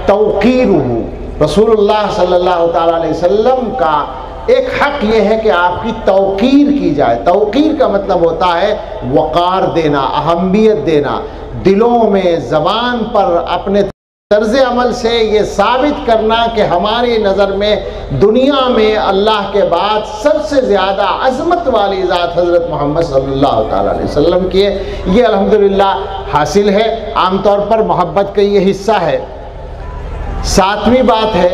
तौक़ीरुहु, रसूलुल्लाह सल्लल्लाहु ताला अलैहि वसल्लम का एक हक ये है कि आपकी तौक़ीर की जाए। तौक़ीर का मतलब होता है वक़ार देना, अहमियत देना, दिलों में ज़बान पर अपने तर्ज़ अमल से ये साबित करना कि हमारी नज़र में दुनिया में अल्लाह के बाद सबसे ज़्यादा अज़मत वाली ज़ात हज़रत मोहम्मद सल्लल्लाहु ताला अलैहि वसल्लम की है। ये अल्हम्दुलिल्लाह हासिल है। आमतौर पर मोहब्बत का ये हिस्सा है। सातवीं बात है,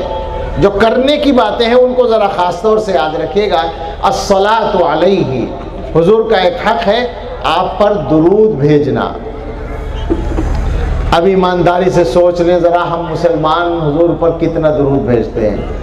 जो करने की बातें हैं उनको ज़रा ख़ास तौर से याद रखिएगा। अस्सलातु अलैहि, हुज़ूर का एक हक़ है आप पर दुरूद भेजना। अब ईमानदारी से सोच लें ज़रा, हम मुसलमान हुज़ूर पर कितना दुरूद भेजते हैं।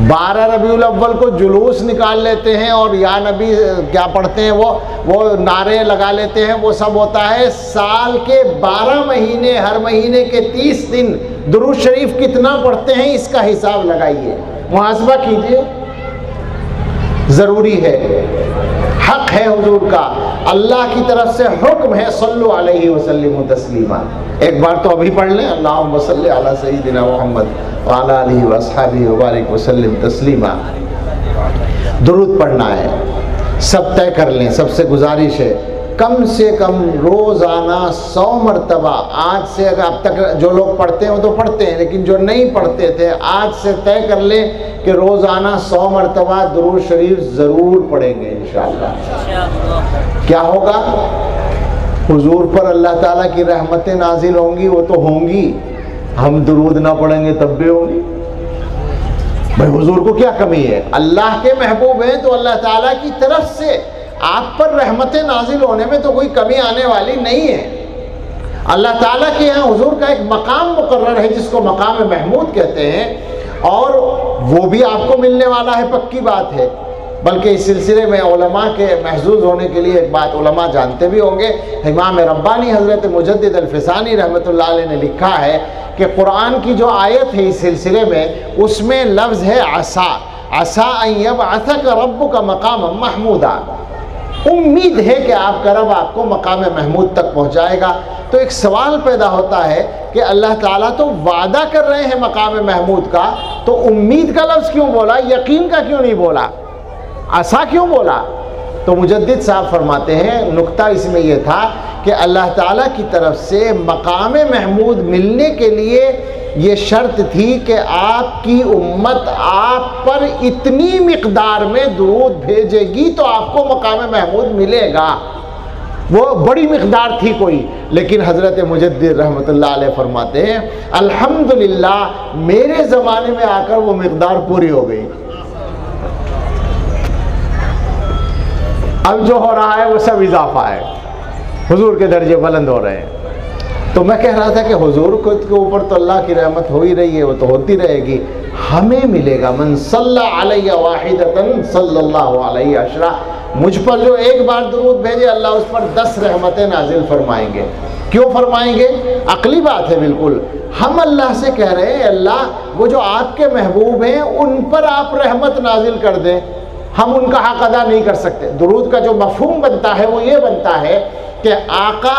12 रबीउल अव्वल को जुलूस निकाल लेते हैं और या नबी क्या पढ़ते हैं, वो नारे लगा लेते हैं, वो सब होता है। साल के 12 महीने, हर महीने के 30 दिन दुरूद शरीफ कितना पढ़ते हैं इसका हिसाब लगाइए, मुहासबा कीजिए। ज़रूरी है, हक़ है हुज़ूर का, अल्लाह की तरफ से हुक्म है सल्लु अलैहि वसल्लिमु तस्लीमा। एक बार तो अभी पढ़ लें, अल्लाहुम्मा सल्लि अला सय्यिदिना मुहम्मद व अला आलिहि व अस्हाबिहि व बारिक वसल्लिम तस्लीमा। दुरूद पढ़ना है, सब तय कर लें। सबसे गुजारिश है कम से कम रोज़ाना 100 मरतबा, आज से अगर अब तक जो लोग पढ़ते हैं वो तो पढ़ते हैं, लेकिन जो नहीं पढ़ते थे आज से तय कर लें कि रोज़ाना 100 मरतबा दुरूद शरीफ ज़रूर पढ़ेंगे इंशाअल्लाह। क्या होगा, हुजूर पर अल्लाह ताला की रहमतें नाजिल होंगी, वो तो होंगी, हम दुरूद ना पढ़ेंगे तब भी होंगी। भाई हुजूर को क्या कमी है, अल्लाह के महबूब हैं तो अल्लाह ताला की तरफ से आप पर रहमतें नाजिल होने में तो कोई कमी आने वाली नहीं है। अल्लाह ताला के यहाँ हुजूर का एक मकाम मुकर्रर है जिसको मकाम महमूद कहते हैं, और वो भी आपको मिलने वाला है, पक्की बात है। बल्कि इस सिलसिले में उलमा के महजूज होने के लिए एक बात उलमा जानते भी होंगे, इमाम रब्बानी हज़रत मुजद्दिद अल-फ़िसानी रहमतुल्लाह अलैह ने लिखा है कि कुरान की जो आयत है इस सिलसिले में, उसमें लफ्ज़ है असा, असा अन यबअसक रब्बुका मकाम महमूदा। उम्मीद है कि आपका रब आपको मकाम महमूद तक पहुँचाएगा। तो एक सवाल पैदा होता है कि अल्लाह ताला तो वादा कर रहे हैं मकाम महमूद का, तो उम्मीद का लफ्ज़ क्यों बोला, यकीन का क्यों नहीं बोला, आसा क्यों बोला? तो मुजद्दिद साहब फरमाते हैं नुक्ता इसमें यह था कि अल्लाह ताला की तरफ से मकाम महमूद मिलने के लिए ये शर्त थी कि आपकी उम्मत आप पर इतनी मिक़दार में दुरूद भेजेगी तो आपको मकाम महमूद मिलेगा। वो बड़ी मिक़दार थी कोई, लेकिन हज़रत मुजद्दिद रहमतुल्लाह अलैह फरमाते हैं अल्हम्दुलिल्लाह मेरे ज़माने में आकर वो मिक़दार पूरी हो गई। अब जो हो रहा है वो सब इजाफा है, हुजूर के दर्जे बुलंद हो रहे हैं। तो मैं कह रहा था कि हुजूर के ऊपर तो अल्लाह की रहमत हो ही रही है, वो तो होती रहेगी, हमें मिलेगा। मन सल्ला अलैया वाहिदतन सल्लल्लाहु अलैहि अशरा, मुझ पर जो एक बार दुरूद भेजे अल्लाह उस पर 10 रहमतें नाजिल फरमाएंगे। क्यों फरमाएंगे? अकली बात है बिल्कुल। हम अल्लाह से कह रहे हैं अल्लाह वो जो आपके महबूब हैं उन पर आप रहमत नाजिल कर दें, हम उनका हक अदा नहीं कर सकते। दुरूद का जो मफहूम बनता है वो ये बनता है कि आका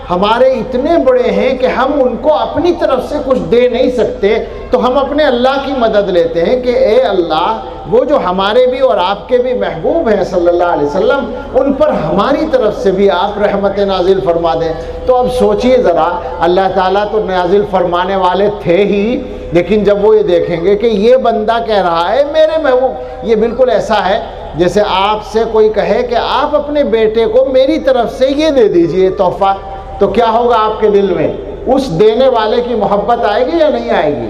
हमारे इतने बड़े हैं कि हम उनको अपनी तरफ से कुछ दे नहीं सकते, तो हम अपने अल्लाह की मदद लेते हैं कि ए अल्लाह वो जो हमारे भी और आपके भी महबूब हैं सल्लल्लाहु अलैहि वसल्लम, उन पर हमारी तरफ से भी आप रहमत नाजिल फरमा दें। तो अब सोचिए ज़रा, अल्लाह ताला तो नाजिल फरमाने वाले थे ही, लेकिन जब वो ये देखेंगे कि ये बंदा कह रहा है मेरे महबूब, ये बिल्कुल ऐसा है जैसे आपसे कोई कहे कि आप अपने बेटे को मेरी तरफ से ये दे दीजिए तोहफ़ा, तो क्या होगा आपके दिल में? उस देने वाले की मोहब्बत आएगी या नहीं आएगी?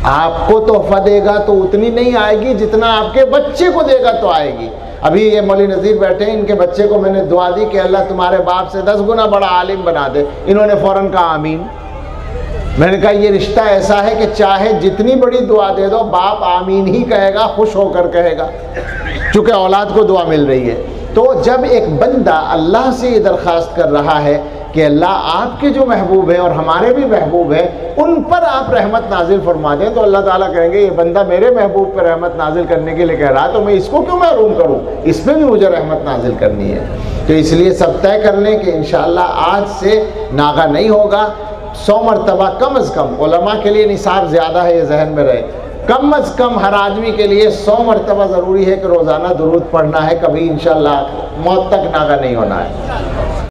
आपको तोहफ़ा देगा तो उतनी नहीं आएगी जितना आपके बच्चे को देगा तो आएगी। अभी ये मौलवी नज़ीर बैठे हैं, इनके बच्चे को मैंने दुआ दी कि अल्लाह तुम्हारे बाप से 10 गुना बड़ा आलिम बना दे। इन्होंने फ़ौरन कहा आमीन। मैंने कहा ये रिश्ता ऐसा है कि चाहे जितनी बड़ी दुआ दे दो बाप आमीन ही कहेगा, खुश होकर कहेगा, चूँकि औलाद को दुआ मिल रही है। तो जब एक बंदा अल्लाह से ये दरख्वास्त कर रहा है कि अल्लाह आपके जो महबूब हैं और हमारे भी महबूब हैं उन पर आप रहमत नाजिल फरमा दें, तो अल्लाह ताला कहेंगे ये बंदा मेरे महबूब पर रहमत नाजिल करने के लिए कह रहा है, तो मैं इसको क्यों महरूम करूं, इस पर भी मुझे रहमत नाजिल करनी है। तो इसलिए सब तय कर लें कि इंशाअल्लाह आज से नागा नहीं होगा। 100 मरतबा कम अज़ कम, उलमा के लिए निसाब ज़्यादा है, ये जहन में रहे, कम अज़ कम हर आदमी के लिए 100 मरतबा ज़रूरी है कि रोज़ाना दुरूद पढ़ना है, कभी इंशाअल्लाह मौत तक नागा नहीं होना है।